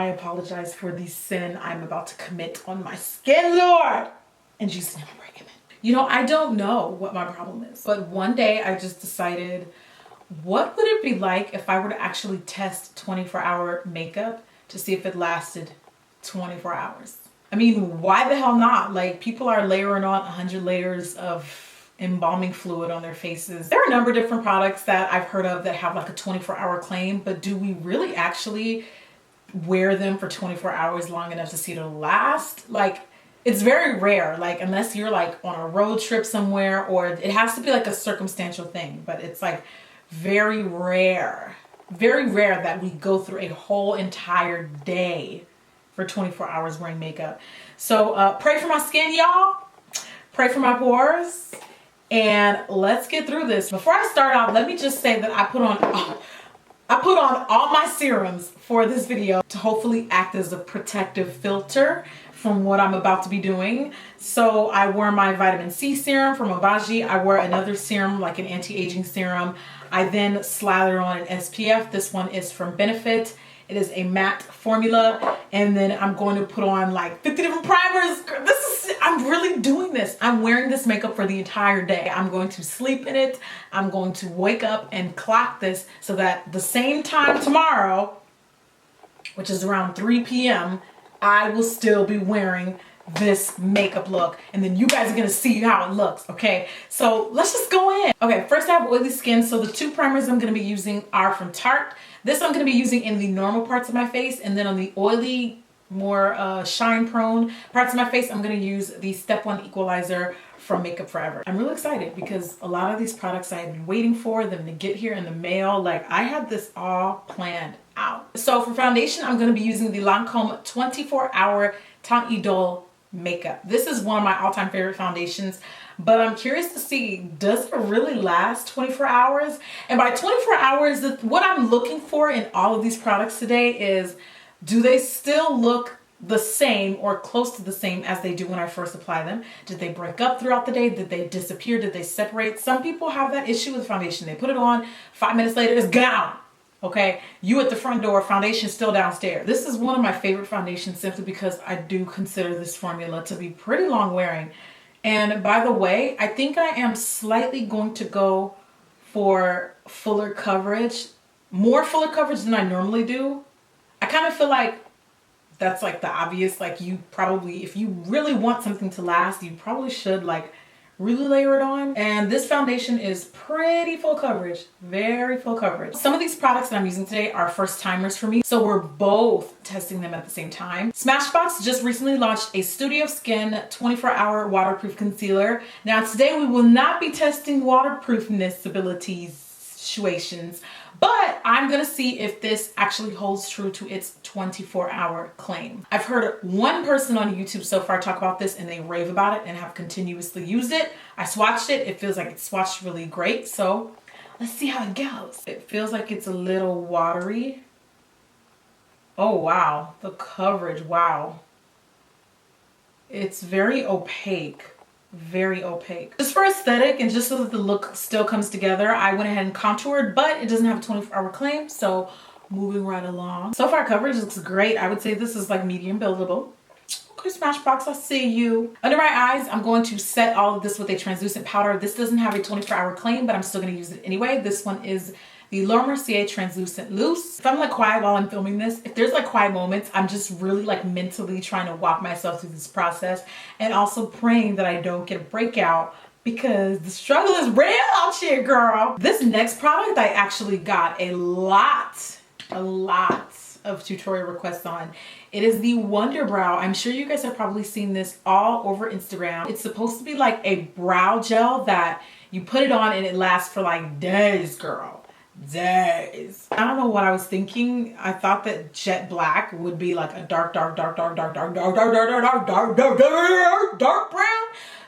I apologize for the sin I'm about to commit on my skin, Lord. In Jesus' name I pray, amen. You know, I don't know what my problem is, but one day I just decided, what would it be like if I were to actually test 24-hour makeup to see if it lasted 24 hours? I mean, why the hell not? Like, people are layering on 100 layers of embalming fluid on their faces. There are a number of different products that I've heard of that have like a 24-hour claim, but do we really actually wear them for 24 hours long enough to see it last? Like, it's very rare, like, unless you're like on a road trip somewhere, or it has to be like a circumstantial thing, but it's like very rare that we go through a whole entire day for 24 hours wearing makeup. So pray for my skin, y'all. Pray for my pores. And let's get through this. Before I start out, let me just say that I put on all my serums for this video to hopefully act as a protective filter from what I'm about to be doing. So I wore my vitamin C serum from Obagi. I wore another serum, like an anti-aging serum. I then slathered on an SPF. This one is from Benefit. It is a matte formula. And then I'm going to put on like 50 different primers. I'm really doing this. I'm wearing this makeup for the entire day. I'm going to sleep in it. I'm going to wake up and clock this so that the same time tomorrow, which is around 3 p.m., I will still be wearing this makeup look, and then you guys are gonna see how it looks. Okay, so let's just go in. Okay, first I have oily skin, so the two primers I'm gonna be using are from Tarte. This I'm gonna be using in the normal parts of my face, and then on the oily, more shine prone parts of my face, I'm gonna use the Step 1 Equalizer from Makeup Forever. I'm really excited because a lot of these products I've been waiting for them to get here in the mail. Like, I had this all planned out. So for foundation, I'm gonna be using the Lancome 24-Hour Teint Idole Makeup. This is one of my all-time favorite foundations, but I'm curious to see, does it really last 24 hours? And by 24 hours, what I'm looking for in all of these products today is, do they still look the same or close to the same as they do when I first apply them? Did they break up throughout the day? Did they disappear? Did they separate? Some people have that issue with foundation. They put it on, 5 minutes later, it's gone. Okay, you at the front door, foundation still downstairs. This is one of my favorite foundations simply because I do consider this formula to be pretty long wearing. And by the way, I think I am slightly going to go for fuller coverage, more fuller coverage than I normally do. I kind of feel like that's like the obvious, like, you probably, if you really want something to last, you probably should like really layer it on. And this foundation is pretty full coverage, very full coverage. Some of these products that I'm using today are first timers for me, so we're both testing them at the same time. Smashbox just recently launched a Studio Skin 24-Hour Waterproof Concealer. Now today we will not be testing waterproofness abilities situations, but I'm gonna see if this actually holds true to its 24-hour claim. I've heard one person on YouTube so far talk about this and they rave about it and have continuously used it. I swatched it. It feels like it's swatched really great. So let's see how it goes. It feels like it's a little watery. Oh, wow. The coverage, wow. It's very opaque. Very opaque. Just for aesthetic and just so that the look still comes together, I went ahead and contoured, but it doesn't have a 24-hour claim, so moving right along. So far coverage looks great. I would say this is like medium buildable. Okay, Smashbox, I see you. Under my eyes, I'm going to set all of this with a translucent powder. This doesn't have a 24-hour claim, but I'm still going to use it anyway. This one is the Laura Mercier Translucent Loose. If I'm like quiet while I'm filming this, if there's like quiet moments, I'm just really like mentally trying to walk myself through this process and also praying that I don't get a breakout because the struggle is real out here, girl. This next product I actually got a lot of tutorial requests on. It is the Wunderbrow. I'm sure you guys have probably seen this all over Instagram. It's supposed to be like a brow gel that you put it on and it lasts for like days, girl. Days. I don't know what I was thinking. I thought that jet black would be like a dark brown,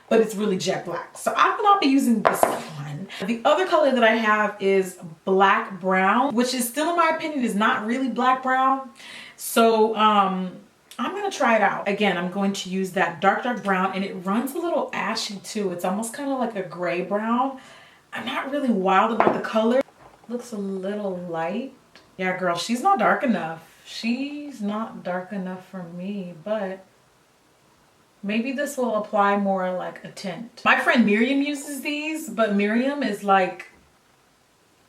but it's really jet black. So I will not be using this one. The other color that I have is black brown, which is still, in my opinion, is not really black brown. So I'm gonna try it out. Again, I'm going to use that dark brown, and it runs a little ashy too. It's almost kind of like a gray brown. I'm not really wild about the color. Looks a little light. Yeah, girl, she's not dark enough. she's not dark enough for me, but maybe this will apply more like a tint. My friend Miriam uses these, but Miriam is like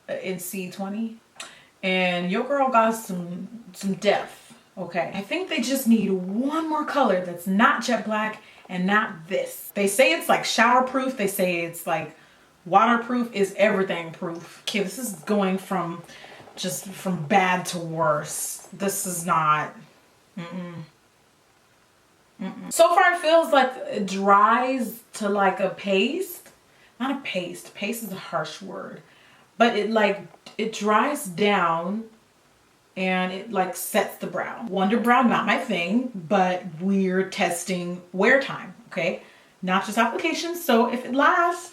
in C20, and your girl got some depth. Okay, I think they just need one more color that's not jet black and not this. They say it's like shower proof. They say it's like waterproof, is everything proof. Okay, this is going from bad to worse. This is not. So far it feels like it dries to like a paste. Not a paste. Paste is a harsh word. But it dries down and it like sets the brow. Wunderbrow, not my thing, but we're testing wear time, okay? Not just application, so if it lasts.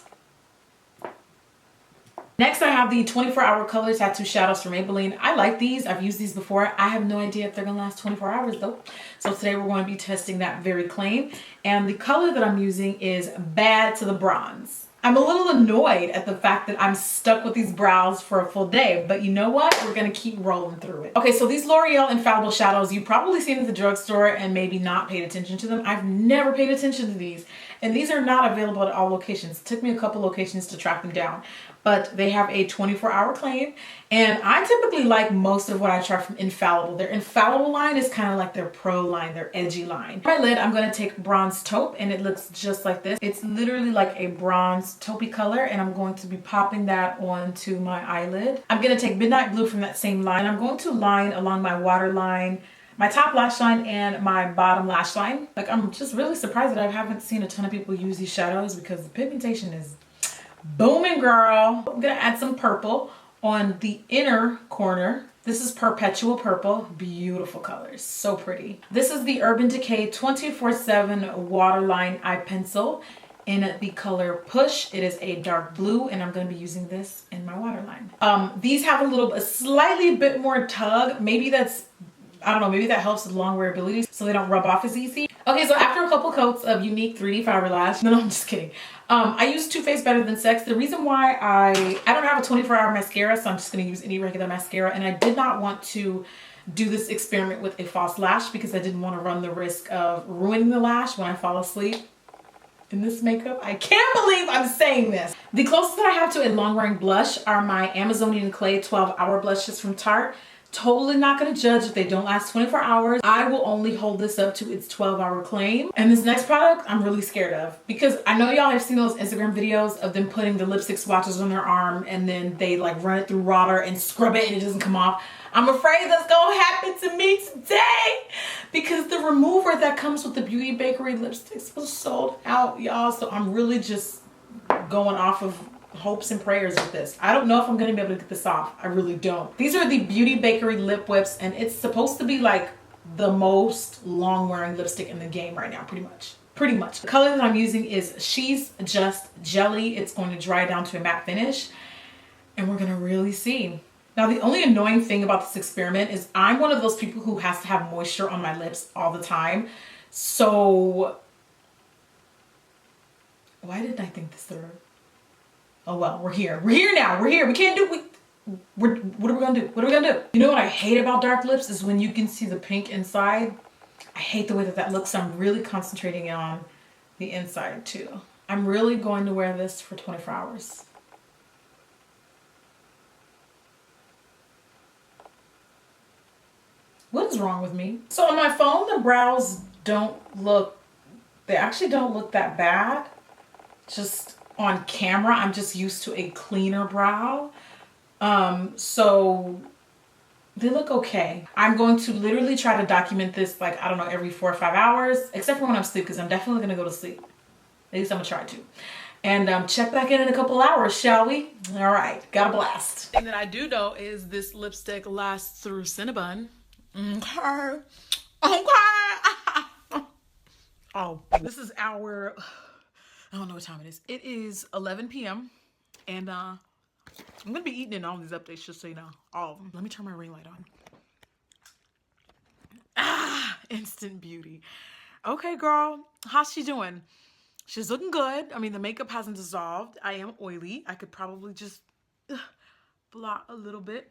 Next, I have the 24-hour color tattoo shadows from Maybelline. I like these. I've used these before. I have no idea if they're gonna last 24 hours though. So today we're going to be testing that very claim. And the color that I'm using is Bad to the Bronze. I'm a little annoyed at the fact that I'm stuck with these brows for a full day, but you know what? We're gonna keep rolling through it. Okay, so these L'Oreal Infallible shadows, you've probably seen at the drugstore and maybe not paid attention to them. I've never paid attention to these. And these are not available at all locations. It took me a couple locations to track them down, but they have a 24-hour claim. And I typically like most of what I try from Infallible. Their Infallible line is kind of like their pro line, their edgy line. For my lid, I'm gonna take Bronze Taupe, and it looks just like this. It's literally like a bronze taupey color, and I'm going to be popping that onto my eyelid. I'm gonna take Midnight Blue from that same line. I'm going to line along my waterline, my top lash line, and my bottom lash line. Like, I'm just really surprised that I haven't seen a ton of people use these shadows because the pigmentation is booming, girl. I'm gonna add some purple on the inner corner. This is Perpetual Purple. Beautiful colors, so pretty. This is the Urban Decay 24/7 Waterline Eye Pencil in the color Push. It is a dark blue, and I'm gonna be using this in my waterline. These have a slightly bit more tug. Maybe that's, I don't know, maybe that helps with long wearability so they don't rub off as easy. Okay, so after a couple coats of Unique 3D Fiber Lash, no, I'm just kidding. I use Too Faced Better Than Sex. The reason why I don't have a 24-hour mascara, so I'm just gonna use any regular mascara, and I did not want to do this experiment with a false lash because I didn't want to run the risk of ruining the lash when I fall asleep in this makeup. I can't believe I'm saying this. The closest that I have to a long-wearing blush are my Amazonian Clay 12-hour blushes from Tarte. Totally not gonna judge if they don't last 24 hours. I will only hold this up to its 12-hour claim. And this next product, I'm really scared of because I know y'all have seen those Instagram videos of them putting the lipstick swatches on their arm and then they like run it through water and scrub it and it doesn't come off. I'm afraid that's gonna happen to me today because the remover that comes with the Beauty Bakery lipsticks was sold out, y'all. So I'm really just going off of hopes and prayers with this. I don't know if I'm gonna be able to get this off. I really don't. These are the Beauty Bakery lip whips, and it's supposed to be like the most long wearing lipstick in the game right now, pretty much. The color that I'm using is She's Just Jelly. It's going to dry down to a matte finish, and we're gonna really see. Now, the only annoying thing about this experiment is I'm one of those people who has to have moisture on my lips all the time. So why didn't I think this through? Oh well, we're here. We're here now. We're here. We can't do what are we gonna do? What are we gonna do? You know what I hate about dark lips is when you can see the pink inside. I hate the way that that looks. So I'm really concentrating on the inside too. I'm really going to wear this for 24 hours. What is wrong with me? So on my phone, the brows they actually don't look that bad. Just on camera, I'm just used to a cleaner brow. So they look okay. I'm going to literally try to document this like, I don't know, every 4 or 5 hours, except for when I'm asleep, because I'm definitely gonna go to sleep. At least I'm gonna try to. And check back in a couple hours, shall we? All right, got a blast. The thing that I do know is this lipstick lasts through Cinnabon. Okay. Oh, this is our, I don't know what time it is. It is 11 p.m. and I'm gonna be eating in all these updates, just so you know, all of them. Let me turn my ring light on. Instant beauty. Okay, girl, how's she doing? She's looking good. I mean, the makeup hasn't dissolved. I am oily. I could probably just blot a little bit.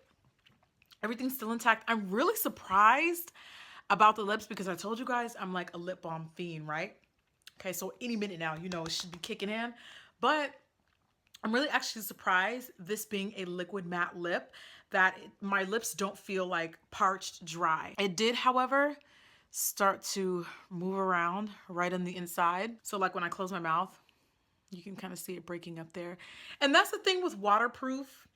Everything's still intact. I'm really surprised about the lips because I told you guys I'm like a lip balm fiend, right? Okay, so any minute now, you know, it should be kicking in. But I'm really actually surprised, this being a liquid matte lip, that my lips don't feel like parched dry. It did, however, start to move around right on the inside. So like when I close my mouth, you can kind of see it breaking up there. And that's the thing with waterproof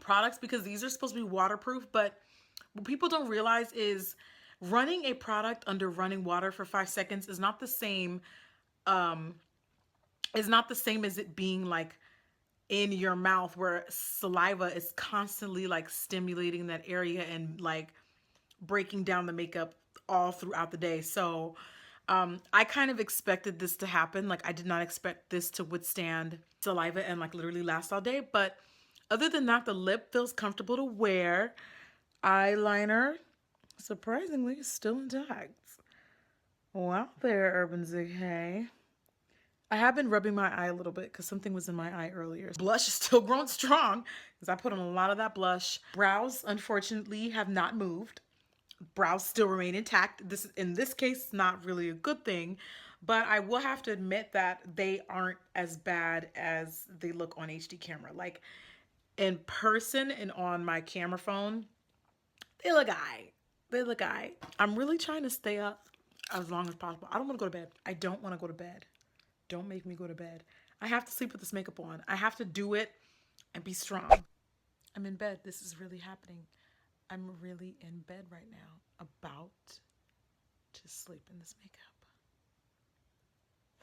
products, because these are supposed to be waterproof, but what people don't realize is running a product under running water for 5 seconds is not the same as it being like in your mouth, where saliva is constantly like stimulating that area and like breaking down the makeup all throughout the day. So I kind of expected this to happen. Like I did not expect this to withstand saliva and like literally last all day. But other than that, the lip feels comfortable to wear. Eyeliner, surprisingly, is still intact. Wow there, Urban Decay. I have been rubbing my eye a little bit because something was in my eye earlier. Blush is still growing strong because I put on a lot of that blush. Brows, unfortunately, have not moved. Brows still remain intact. This, in this case, not really a good thing, but I will have to admit that they aren't as bad as they look on HD camera. Like in person and on my camera phone, they look aight. They look aight. I'm really trying to stay up as long as possible. I don't want to go to bed. I don't want to go to bed. Don't make me go to bed. I have to sleep with this makeup on. I have to do it and be strong. I'm in bed. This is really happening. I'm really in bed right now, about to sleep in this makeup.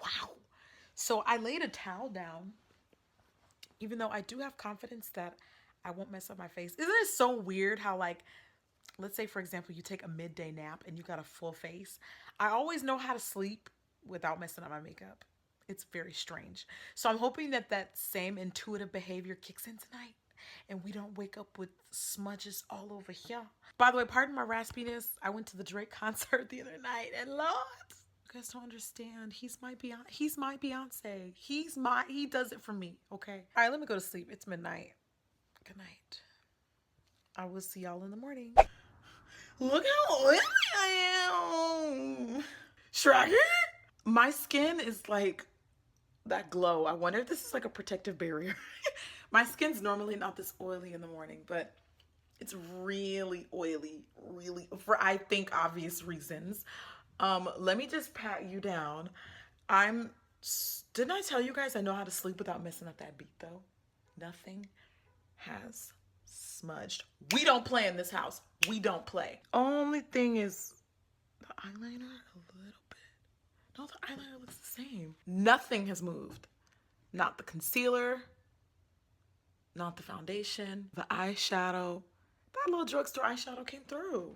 Wow. So I laid a towel down, even though I do have confidence that I won't mess up my face. Isn't it so weird how, like, let's say, for example, you take a midday nap and you got a full face. I always know how to sleep without messing up my makeup. It's very strange. So I'm hoping that that same intuitive behavior kicks in tonight and we don't wake up with smudges all over here. By the way, pardon my raspiness. I went to the Drake concert the other night and Lord, you guys don't understand. He's my Beyonce. He does it for me, okay? All right, let me go to sleep. It's midnight. Good night. I will see y'all in the morning. Look how oily I am. Shruggy. My skin is like that glow. I wonder if this is like a protective barrier. My skin's normally not this oily in the morning, but it's really oily, really, for I think obvious reasons. Let me just pat you down. Didn't I tell you guys I know how to sleep without messing up that beat though? Nothing has smudged. We don't play in this house. We don't play. Only thing is the eyeliner a little bit. No, the eyeliner looks the same. Nothing has moved. Not the concealer, not the foundation, the eyeshadow. That little drugstore eyeshadow came through.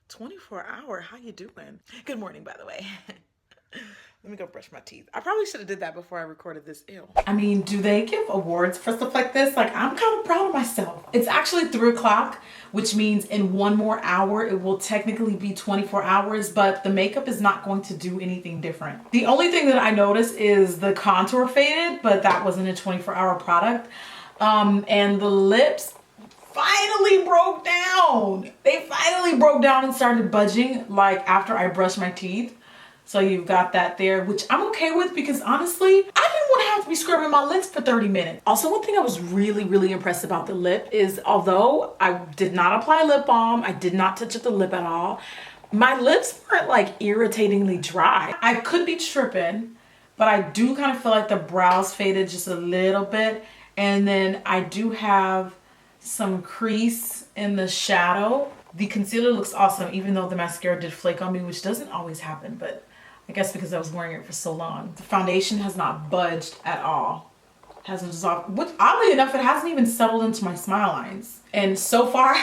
24 hour, how you doing? Good morning, by the way. Let me go brush my teeth. I probably should have did that before I recorded this. Ew. I mean, do they give awards for stuff like this? Like, I'm kind of proud of myself. It's actually 3 o'clock, which means in 1 more hour, it will technically be 24 hours, but the makeup is not going to do anything different. The only thing that I noticed is the contour faded, but that wasn't a 24-hour product. And the lips finally broke down. They finally broke down and started budging, like after I brushed my teeth. So you've got that there, which I'm okay with because honestly, I didn't want to have to be scrubbing my lips for 30 minutes. Also, one thing I was really impressed about the lip is, although I did not apply lip balm, I did not touch up the lip at all, my lips weren't like irritatingly dry. I could be tripping, but I do kind of feel like the brows faded just a little bit. And then I do have some crease in the shadow. The concealer looks awesome, even though the mascara did flake on me, which doesn't always happen, but I guess because I was wearing it for so long. The foundation has not budged at all. It hasn't dissolved, which oddly enough, it hasn't even settled into my smile lines. And so far,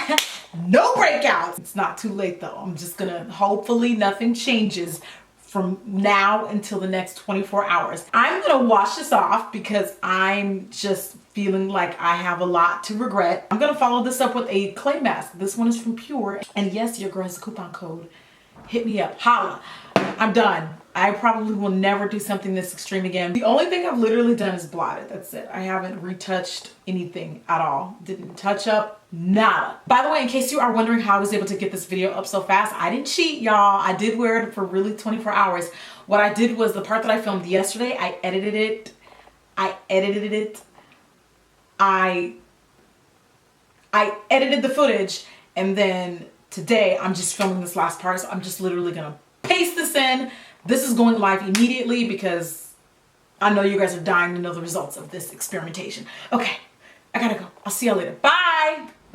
no breakouts. It's not too late though. I'm just gonna, hopefully nothing changes from now until the next 24 hours. I'm gonna wash this off because I'm just feeling like I have a lot to regret. I'm gonna follow this up with a clay mask. This one is from Pure. And yes, your girl has a coupon code. Hit me up, holla. I'm done. I probably will never do something this extreme again. The only thing I've literally done is blotted. That's it. I haven't retouched anything at all. Didn't touch up, nada. By the way, in case you are wondering how I was able to get this video up so fast, I didn't cheat, y'all. I did wear it for really 24 hours. What I did was the part that I filmed yesterday, I edited it. I edited the footage, and then today I'm just filming this last part, so I'm just literally gonna paste this in. This is going live immediately because I know you guys are dying to know the results of this experimentation. Okay, I gotta go. I'll see y'all later. Bye!